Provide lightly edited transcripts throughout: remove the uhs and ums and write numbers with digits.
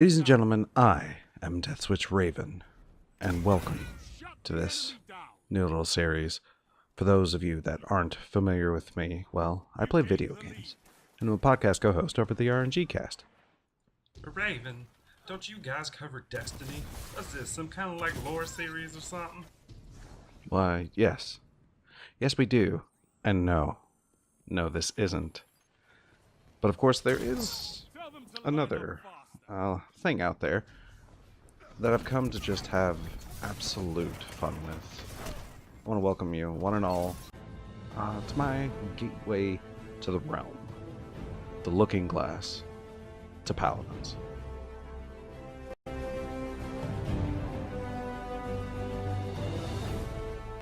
Ladies and gentlemen, I am Death Switch Raven, and welcome to this new little series. For those of you that aren't familiar with me, well, I play video games, and I'm a podcast co-host over the RNG cast. Raven, don't you guys cover Destiny? What's this, some kind of like lore series or something? Why, yes. Yes, we do. And no. No, this isn't. But of course, there is another thing out there that I've come to just have absolute fun with. I want to welcome you, one and all, to my gateway to the realm, the Looking Glass, to Paladins.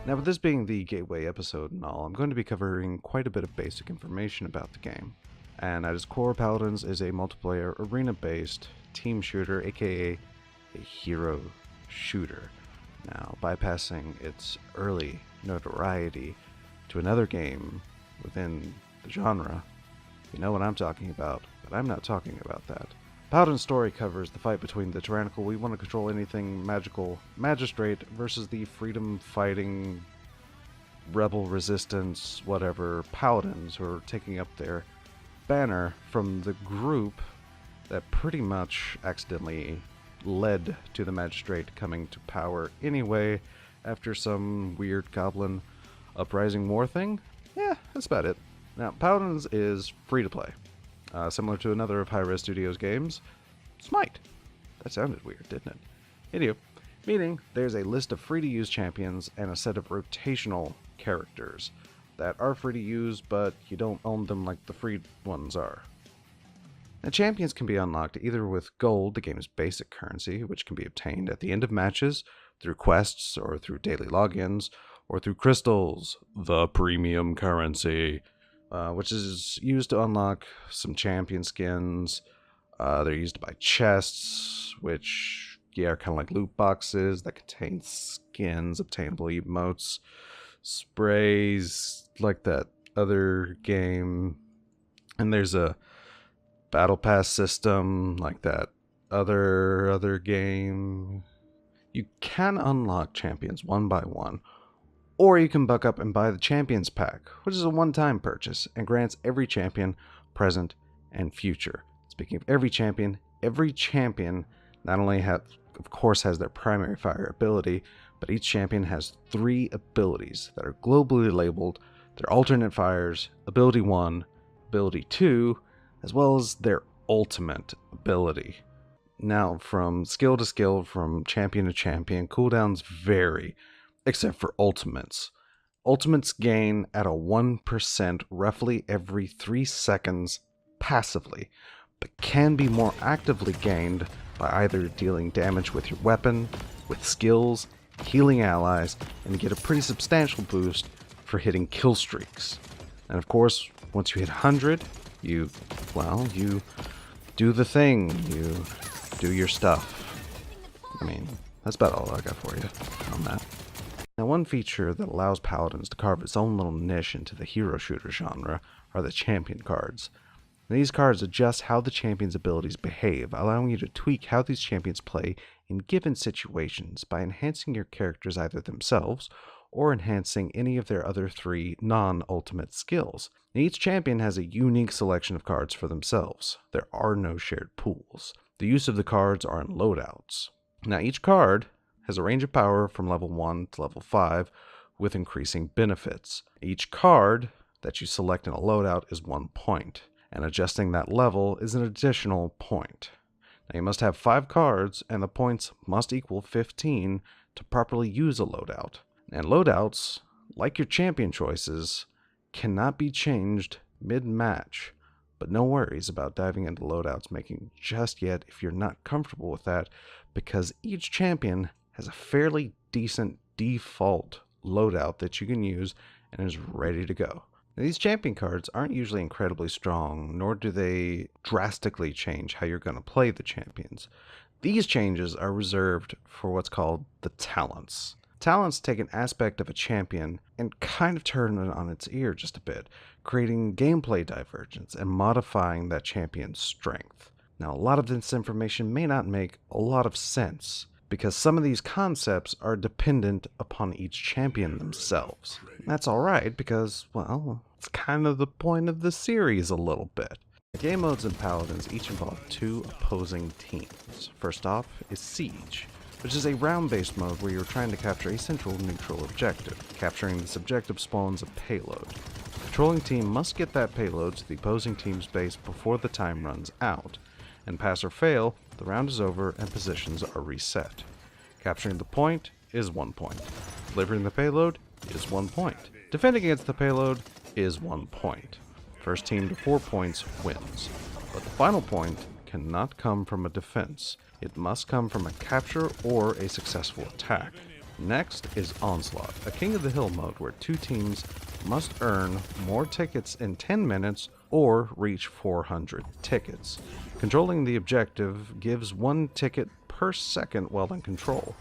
Now, with this being the gateway episode and all, I'm going to be covering quite a bit of basic information about the game. And at its core, Paladins is a multiplayer, arena-based team shooter, aka a hero shooter. Now, bypassing its early notoriety to another game within the genre, you know what I'm talking about, but I'm not talking about that. Paladin's story covers the fight between the tyrannical we want to control anything magical magistrate versus the freedom-fighting rebel resistance whatever paladins who are taking up their banner from the group that pretty much accidentally led to the magistrate coming to power anyway after some weird goblin uprising war thing. Yeah, that's about it. Now, Paladins is free to play. Similar to another of Hi-Rez Studios' games, Smite. That sounded weird, didn't it? Anyway, meaning there's a list of free-to-use champions and a set of rotational characters that are free to use, but you don't own them like the free ones are. Now, champions can be unlocked either with gold, the game's basic currency, which can be obtained at the end of matches, through quests, or through daily logins, or through crystals, the premium currency, which is used to unlock some champion skins. They're used to buy chests, which, are kind of like loot boxes that contain skins, obtainable emotes, sprays, like that other game. And there's a battle pass system, like that other game. You can unlock champions one by one, or you can buck up and buy the Champions Pack, which is a one-time purchase and grants every champion, present and future. Speaking of every champion not only of course has their primary fire ability, but each champion has 3 abilities that are globally labeled their alternate fires, ability 1, ability 2, as well as their ultimate ability. Now, from skill to skill, from champion to champion, cooldowns vary, except for ultimates. Ultimates gain at a 1% roughly every 3 seconds passively, but can be more actively gained by either dealing damage with your weapon, with skills, healing allies, and you get a pretty substantial boost for hitting kill streaks. And of course, once you hit 100, you do the thing, you do your stuff. I mean, that's about all I got for you on that. Now, one feature that allows Paladins to carve its own little niche into the hero shooter genre are the champion cards. Now, these cards adjust how the champion's abilities behave, allowing you to tweak how these champions play in given situations by enhancing your characters either themselves or enhancing any of their other 3 non-ultimate skills. Now, each champion has a unique selection of cards for themselves. There are no shared pools. The use of the cards are in loadouts. Now, each card has a range of power from level 1 to level 5 with increasing benefits. Each card that you select in a loadout is 1 point, and adjusting that level is an additional point. Now, you must have 5 cards, and the points must equal 15 to properly use a loadout. And loadouts, like your champion choices, cannot be changed mid-match. But no worries about diving into loadouts making just yet if you're not comfortable with that, because each champion has a fairly decent default loadout that you can use and is ready to go. Now, these champion cards aren't usually incredibly strong, nor do they drastically change how you're going to play the champions. These changes are reserved for what's called the talents. Talents take an aspect of a champion and kind of turn it on its ear just a bit, creating gameplay divergence and modifying that champion's strength. Now, a lot of this information may not make a lot of sense, because some of these concepts are dependent upon each champion themselves. That's alright, because, well, it's kind of the point of the series a little bit. The game modes in Paladins each involve two opposing teams. First off is Siege, which is a round-based mode where you're trying to capture a central neutral objective. Capturing this objective spawns a payload. The controlling team must get that payload to the opposing team's base before the time runs out, and pass or fail, the round is over and positions are reset. Capturing the point is 1 point. Delivering the payload is 1 point. Defending against the payload is 1 point. First team to 4 points wins. But the final point cannot come from a defense. It must come from a capture or a successful attack. Next is Onslaught, a King of the Hill mode where two teams must earn more tickets in 10 minutes or reach 400 tickets. Controlling the objective gives 1 ticket per second while in control,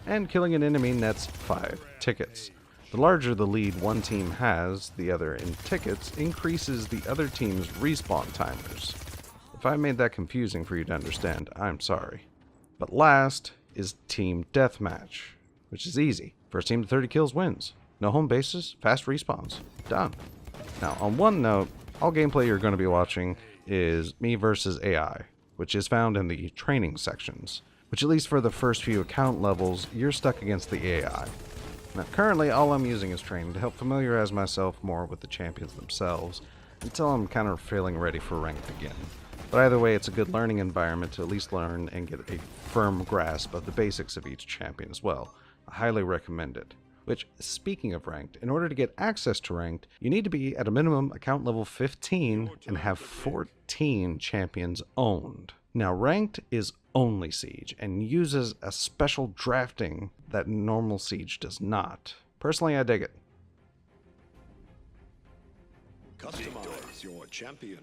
and killing an enemy nets 5 tickets. The larger the lead one team has, the other in tickets, increases the other team's respawn timers. If I made that confusing for you to understand, I'm sorry. But last is Team Deathmatch, which is easy. First team to 30 kills wins. No home bases, fast respawns. Done. Now, on one note, all gameplay you're going to be watching is me versus AI, which is found in the training sections, which at least for the first few account levels, you're stuck against the AI. Now, currently, all I'm using is training to help familiarize myself more with the champions themselves, until I'm kind of feeling ready for ranked again. But either way, it's a good learning environment to at least learn and get a firm grasp of the basics of each champion as well. I highly recommend it. Which, speaking of ranked, in order to get access to ranked, you need to be at a minimum account level 15 and have 14 champions owned. Now, ranked is only Siege and uses a special drafting that normal Siege does not. Personally, I dig it. Customize your champion.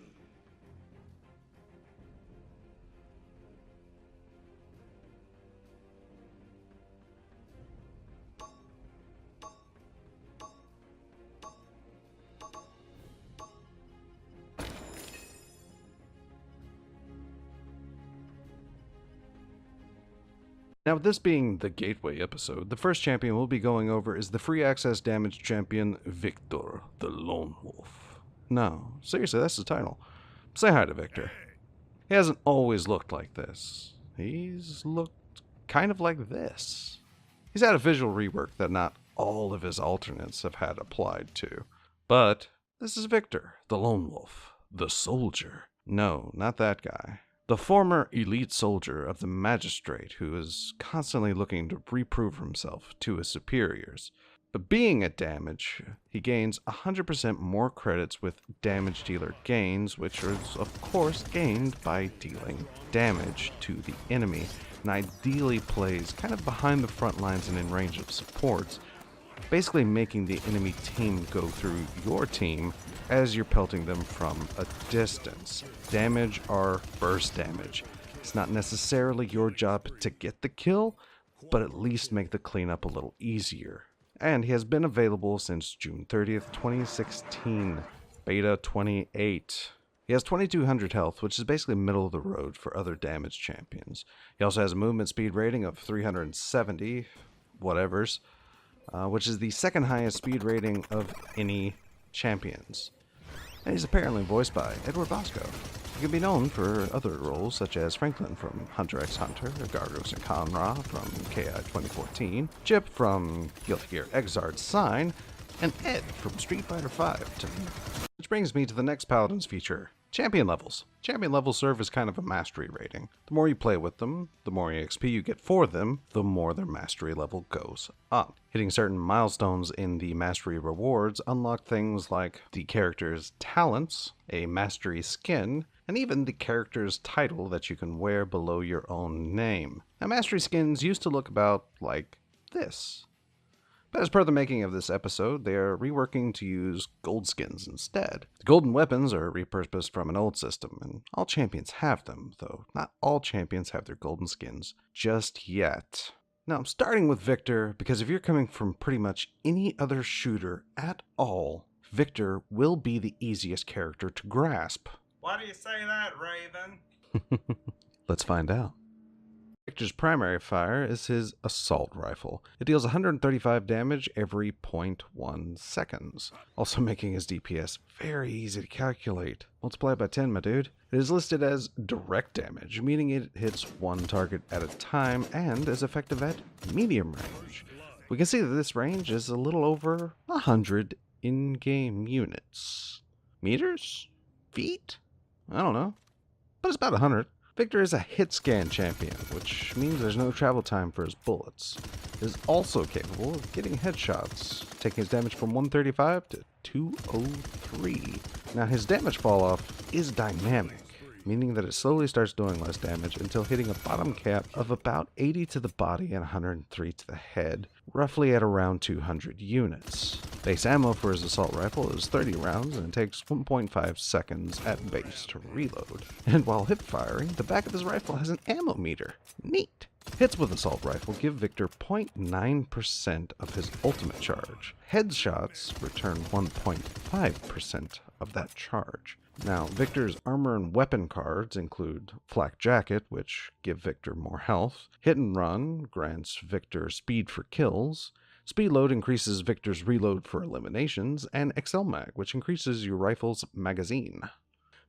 Now, with this being the Gateway episode, the first champion we'll be going over is the free access damage champion, Victor, the Lone Wolf. No, seriously, that's the title. Say hi to Victor. He hasn't always looked like this. He's looked kind of like this. He's had a visual rework that not all of his alternates have had applied to. But this is Victor, the Lone Wolf, the soldier. No, not that guy. The former elite soldier of the magistrate who is constantly looking to reprove himself to his superiors. But being at damage, he gains 100% more credits with damage dealer gains, which is of course gained by dealing damage to the enemy, and ideally plays kind of behind the front lines and in range of supports, basically making the enemy team go through your team as you're pelting them from a distance. Damage or burst damage. It's not necessarily your job to get the kill, but at least make the cleanup a little easier. And he has been available since June 30th, 2016, Beta 28. He has 2200 health, which is basically middle of the road for other damage champions. He also has a movement speed rating of 370, whatevers, which is the second highest speed rating of any champions. And he's apparently voiced by Edward Bosco. He can be known for other roles such as Franklin from Hunter x Hunter, Gargos and Conra from KI 2014, Chip from Guilty Gear Xrd Sign, and Ed from Street Fighter V. Which brings me to the next Paladins feature, champion levels. Champion levels serve as kind of a mastery rating. The more you play with them, the more XP you get for them, the more their mastery level goes up. Hitting certain milestones in the mastery rewards unlock things like the character's talents, a mastery skin, and even the character's title that you can wear below your own name. Now, mastery skins used to look about like this. But as per the making of this episode, they are reworking to use gold skins instead. The golden weapons are repurposed from an old system, and all champions have them, though not all champions have their golden skins just yet. Now, I'm starting with Victor, because if you're coming from pretty much any other shooter at all, Victor will be the easiest character to grasp. Why do you say that, Raven? Let's find out. Victor's primary fire is his assault rifle. It deals 135 damage every 0.1 seconds, also making his DPS very easy to calculate. Multiply it by 10, my dude. It is listed as direct damage, meaning it hits one target at a time and is effective at medium range. We can see that this range is a little over 100 in-game units. Meters? Feet? I don't know, but it's about 100. Victor is a hit scan champion, which means there's no travel time for his bullets. He is also capable of getting headshots, taking his damage from 135 to 203. Now his damage fall off is dynamic, meaning that it slowly starts doing less damage until hitting a bottom cap of about 80 to the body and 103 to the head, roughly at around 200 units. Base ammo for his assault rifle is 30 rounds and it takes 1.5 seconds at base to reload. And while hip firing, the back of his rifle has an ammo meter. Neat! Hits with assault rifle give Victor 0.9% of his ultimate charge. Headshots return 1.5% of that charge. Now, Victor's armor and weapon cards include Flak Jacket, which give Victor more health. Hit and Run grants Victor speed for kills. Speed Load increases Victor's reload for eliminations. And Excel Mag, which increases your rifle's magazine.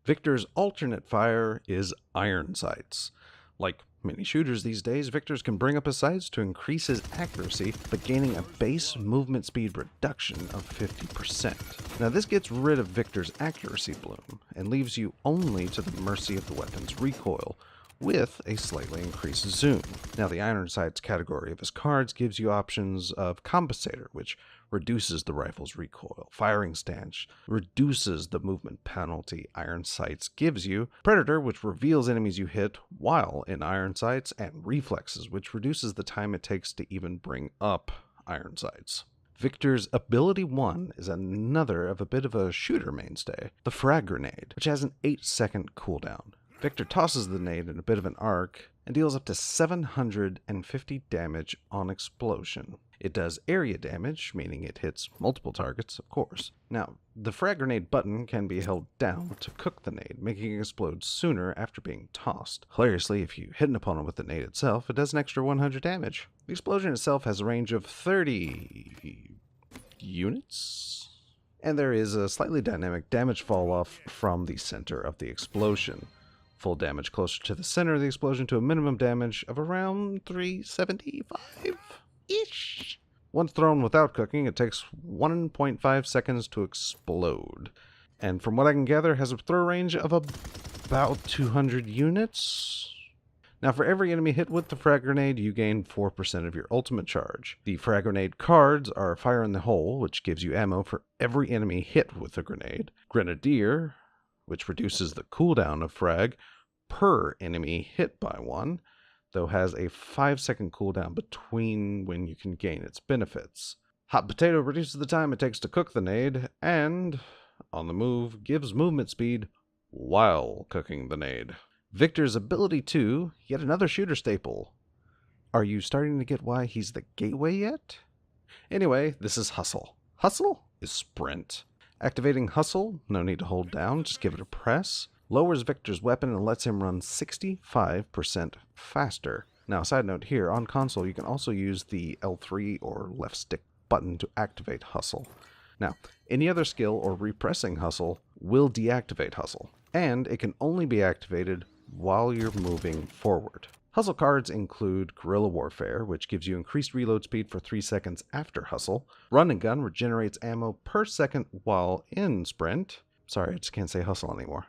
Victor's alternate fire is Iron Sights. Like many shooters these days, Victor's can bring up his sights to increase his accuracy, but gaining a base movement speed reduction of 50%. Now this gets rid of Victor's accuracy bloom, and leaves you only to the mercy of the weapon's recoil, with a slightly increased zoom. Now the Iron Sights category of his cards gives you options of Compensator, which reduces the rifle's recoil. Firing Stance reduces the movement penalty Iron Sights gives you. Predator, which reveals enemies you hit while in Iron Sights. And Reflexes, which reduces the time it takes to even bring up Iron Sights. Victor's ability 1 is another of a bit of a shooter mainstay, the Frag Grenade, which has an 8-second cooldown. Victor tosses the nade in a bit of an arc and deals up to 750 damage on explosion. It does area damage, meaning it hits multiple targets, of course. Now, the frag grenade button can be held down to cook the nade, making it explode sooner after being tossed. Hilariously, if you hit an opponent with the nade itself, it does an extra 100 damage. The explosion itself has a range of 30 units, and there is a slightly dynamic damage fall off from the center of the explosion. Full damage closer to the center of the explosion to a minimum damage of around 375-ish. Once thrown without cooking, it takes 1.5 seconds to explode. And from what I can gather, has a throw range of about 200 units. Now for every enemy hit with the frag grenade, you gain 4% of your ultimate charge. The frag grenade cards are Fire in the Hole, which gives you ammo for every enemy hit with a grenade. Grenadier, which reduces the cooldown of frag per enemy hit by one, though has a 5-second cooldown between when you can gain its benefits. Hot Potato reduces the time it takes to cook the nade, and On the Move gives movement speed while cooking the nade. Victor's ability 2, yet another shooter staple. Are you starting to get why he's the gateway yet? Anyway, this is Hustle. Hustle is Sprint. Activating Hustle, no need to hold down, just give it a press. Lowers Victor's weapon and lets him run 65% faster. Now, a side note here, on console you can also use the L3 or left stick button to activate Hustle. Now, any other skill or repressing Hustle will deactivate Hustle, and it can only be activated while you're moving forward. Hustle cards include Guerrilla Warfare, which gives you increased reload speed for 3 seconds after Hustle. Run and Gun regenerates ammo per second while in Sprint. Sorry, I just can't say Hustle anymore.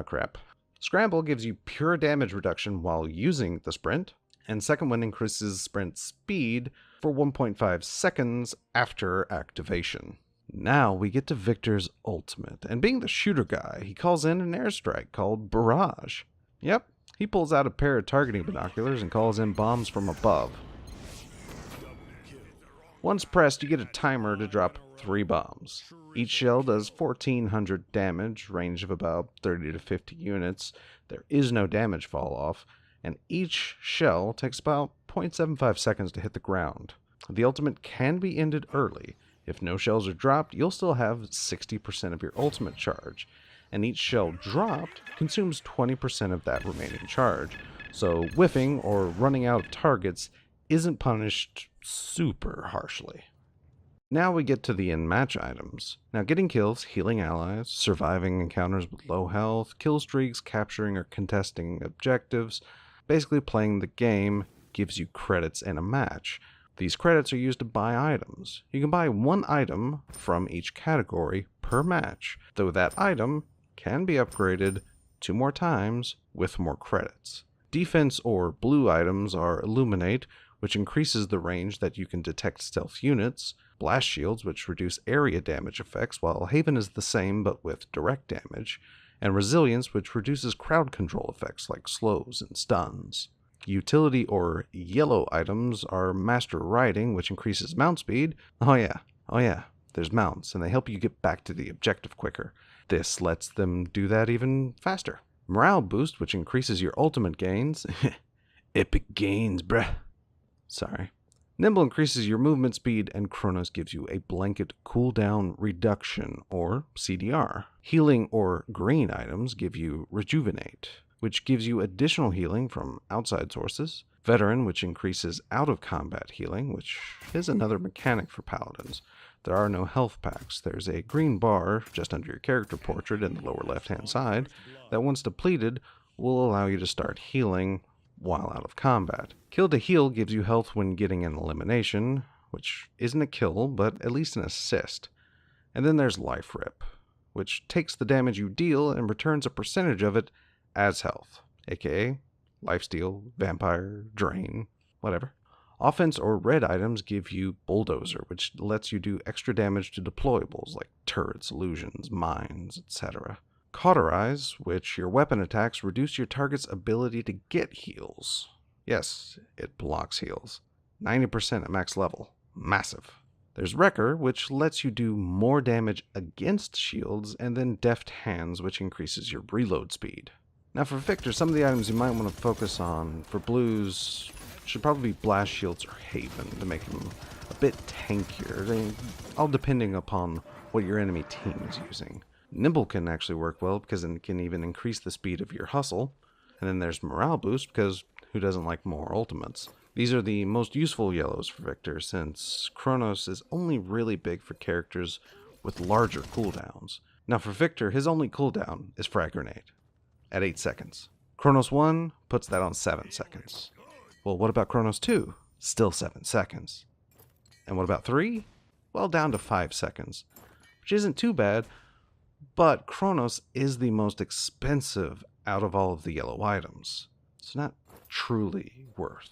Crap. Scramble gives you pure damage reduction while using the Sprint. And Second Wind increases Sprint speed for 1.5 seconds after activation. Now we get to Victor's ultimate. And being the shooter guy, he calls in an airstrike called Barrage. Yep. He pulls out a pair of targeting binoculars and calls in bombs from above. Once pressed, you get a timer to drop 3 bombs. Each shell does 1400 damage, range of about 30 to 50 units. There is no damage fall off, and each shell takes about 0.75 seconds to hit the ground. The ultimate can be ended early. If no shells are dropped, you'll still have 60% of your ultimate charge. and each shell dropped consumes 20% of that remaining charge, so whiffing or running out of targets isn't punished super harshly. Now we get to the in-match items. Now getting kills, healing allies, surviving encounters with low health, kill streaks, capturing or contesting objectives, basically playing the game gives you credits in a match. These credits are used to buy items. You can buy one item from each category per match, though that item can be upgraded 2 more times with more credits. Defense or blue items are Illuminate, which increases the range that you can detect stealth units, Blast Shields, which reduce area damage effects, while Haven is the same but with direct damage, and Resilience, which reduces crowd control effects like slows and stuns. Utility or yellow items are Master Riding, which increases mount speed. Oh yeah, there's mounts, and they help you get back to the objective quicker. This lets them do that even faster. Morale Boost, which increases your ultimate gains. Epic gains, bruh. Sorry. Nimble increases your movement speed, and Chronos gives you a blanket cooldown reduction, or CDR. Healing or green items give you Rejuvenate, which gives you additional healing from outside sources. Veteran, which increases out-of-combat healing, which is another mechanic for Paladins. There are no health packs. There's a green bar just under your character portrait in the lower left-hand side that, once depleted, will allow you to start healing while out of combat. Kill to heal gives you health when getting an elimination, which isn't a kill, but at least an assist. And then there's Life Rip, which takes the damage you deal and returns a percentage of it as health, aka Lifesteal, Vampire, Drain, whatever. Offense or red items give you Bulldozer, which lets you do extra damage to deployables like turrets, illusions, mines, etc. Cauterize, which your weapon attacks reduce your target's ability to get heals. Yes, it blocks heals. 90% at max level. Massive. There's Wrecker, which lets you do more damage against shields, and then Deft Hands, which increases your reload speed. Now for Victor, some of the items you might want to focus on for blues should probably be Blast Shields or Haven to make them a bit tankier, all depending upon what your enemy team is using. Nimble can actually work well because it can even increase the speed of your hustle. And then there's Morale Boost, because who doesn't like more ultimates? These are the most useful yellows for Victor, since Chronos is only really big for characters with larger cooldowns. Now for Victor, his only cooldown is Frag Grenade at 8 seconds. Chronos 1 puts that on 7 seconds. Well, what about Chronos 2? Still 7 seconds. And what about 3? Well, down to 5 seconds, which isn't too bad, but Chronos is the most expensive out of all of the yellow items. It's not truly worth.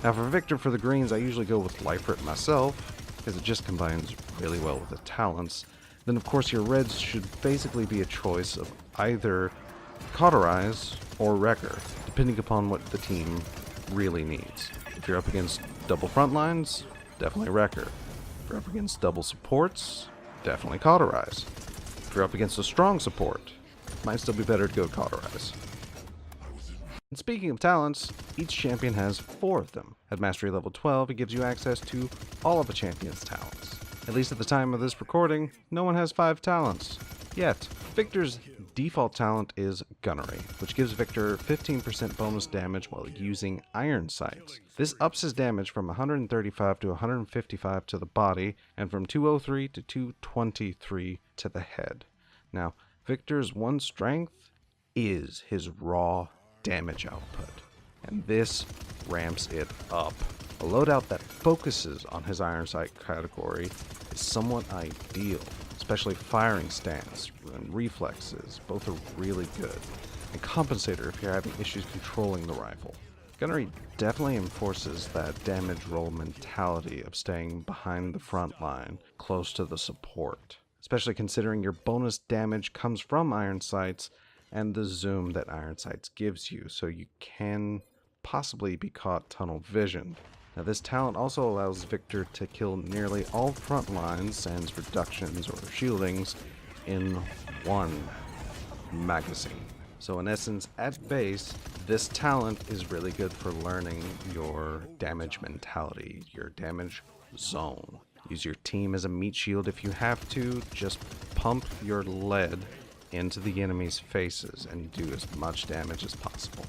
Now for Victor, for the greens, I usually go with Life Rip myself, because it just combines really well with the talents. Then of course your reds should basically be a choice of either Cauterize or Wrecker, depending upon what the team really needs. If you're up against double front lines, definitely Wrecker. If you're up against double supports, definitely Cauterize. If you're up against a strong support, might still be better to go Cauterize. And speaking of talents, each champion has 4 of them. At Mastery level 12, it gives you access to all of a champion's talents. At least at the time of this recording, no one has 5 talents yet. Victor's default talent is Gunnery, which gives Victor 15% bonus damage while using iron sights. This ups his damage from 135 to 155 to the body, and from 203 to 223 to the head. Now, Victor's one strength is his raw damage output, and this ramps it up. A loadout that focuses on his iron sight category is somewhat ideal, especially firing stance and reflexes. Both are really good. And compensator if you're having issues controlling the rifle. Gunnery definitely enforces that damage roll mentality of staying behind the front line, close to the support, especially considering your bonus damage comes from iron sights and the zoom that iron sights gives you, so you can possibly be caught tunnel vision. Now this talent also allows Victor to kill nearly all front lines, sans reductions or shieldings, in one magazine. So in essence, at base, this talent is really good for learning your damage mentality, your damage zone. Use your team as a meat shield if you have to. Just pump your lead into the enemy's faces and do as much damage as possible.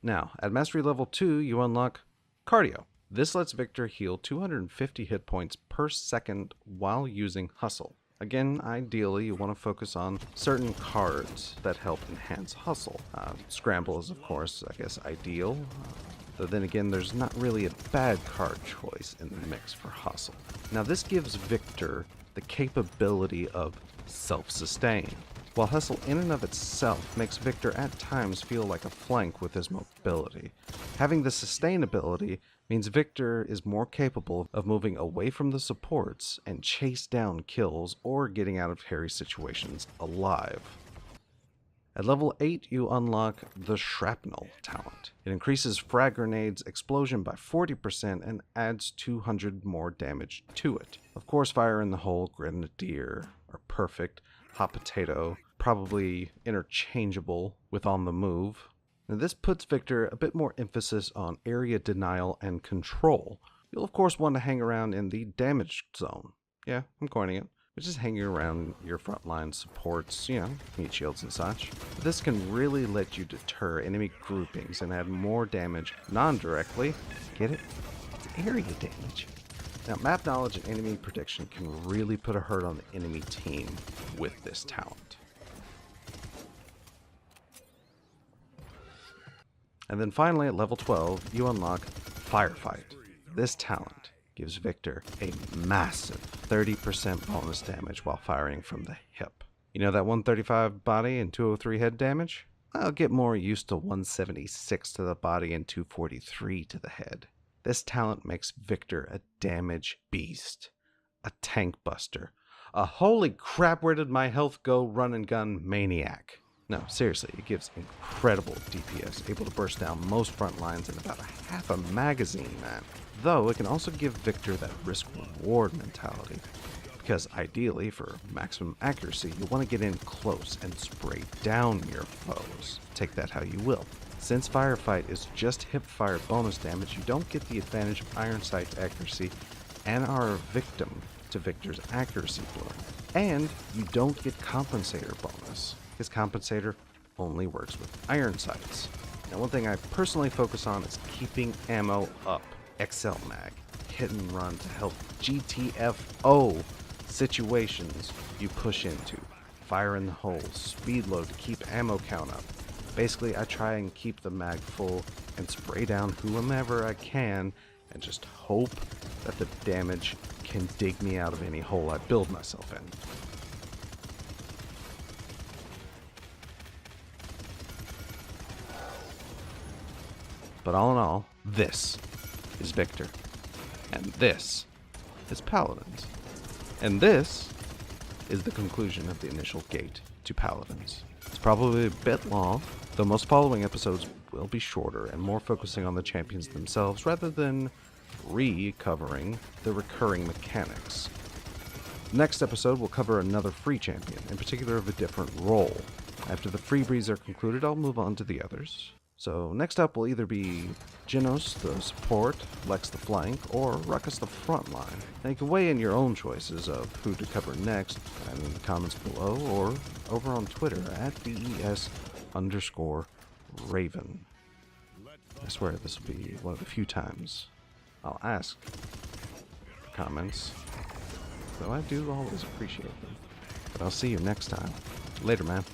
Now, at Mastery Level 2, you unlock Cardio. This lets Victor heal 250 hit points per second while using Hustle. Again, ideally, you want to focus on certain cards that help enhance Hustle. Scramble is, of course, I guess, ideal. But then again, there's not really a bad card choice in the mix for Hustle. Now, this gives Victor the capability of self-sustain. While Hustle in and of itself makes Victor at times feel like a flank with his mobility, having the sustainability means Victor is more capable of moving away from the supports and chase down kills or getting out of hairy situations alive. At level 8, you unlock the Shrapnel talent. It increases frag grenades explosion by 40% and adds 200 more damage to it. Of course, Fire in the Hole, Grenadier are perfect. Hot Potato, probably interchangeable with On the Move. Now, this puts Victor a bit more emphasis on area denial and control. You'll of course want to hang around in the damaged zone. Yeah, I'm coining it. Which is hanging around your frontline supports, meat shields and such. But this can really let you deter enemy groupings and add more damage non-directly. Get it? It's area damage. Now, map knowledge and enemy prediction can really put a hurt on the enemy team with this talent. And then finally, at level 12, you unlock Firefight. This talent gives Victor a massive 30% bonus damage while firing from the hip. You know that 135 body and 203 head damage? I'll get more used to 176 to the body and 243 to the head. This talent makes Victor a damage beast, a tank buster, a holy crap where did my health go run and gun maniac. No, seriously, it gives incredible DPS, able to burst down most front lines in about a half a magazine, man. Though it can also give Victor that risk-reward mentality, because ideally, for maximum accuracy, you want to get in close and spray down your foes. Take that how you will. Since Firefight is just hip-fire bonus damage, you don't get the advantage of Iron Sight's accuracy and are a victim to Victor's accuracy blur. And you don't get Compensator bonus. His Compensator only works with Iron Sights. Now, one thing I personally focus on is keeping ammo up. XL Mag, hit and run to help GTFO situations you push into. Fire in the Hole, speed load to keep ammo count up. Basically, I try and keep the mag full and spray down whomever I can and just hope that the damage can dig me out of any hole I build myself in. But all in all, this is Victor. And this is Paladins. And this is the conclusion of the initial gate to Paladins. It's probably a bit long, though most following episodes will be shorter and more focusing on the champions themselves rather than recovering the recurring mechanics. Next episode will cover another free champion, in particular of a different role. After the freebies are concluded, I'll move on to the others. So next up will either be Genos, the support, Lex the flank, or Ruckus the front line. Now you can weigh in your own choices of who to cover next in the comments below or over on Twitter at DES_Raven. I swear this will be one of the few times I'll ask for comments, though I do always appreciate them. But I'll see you next time. Later, man.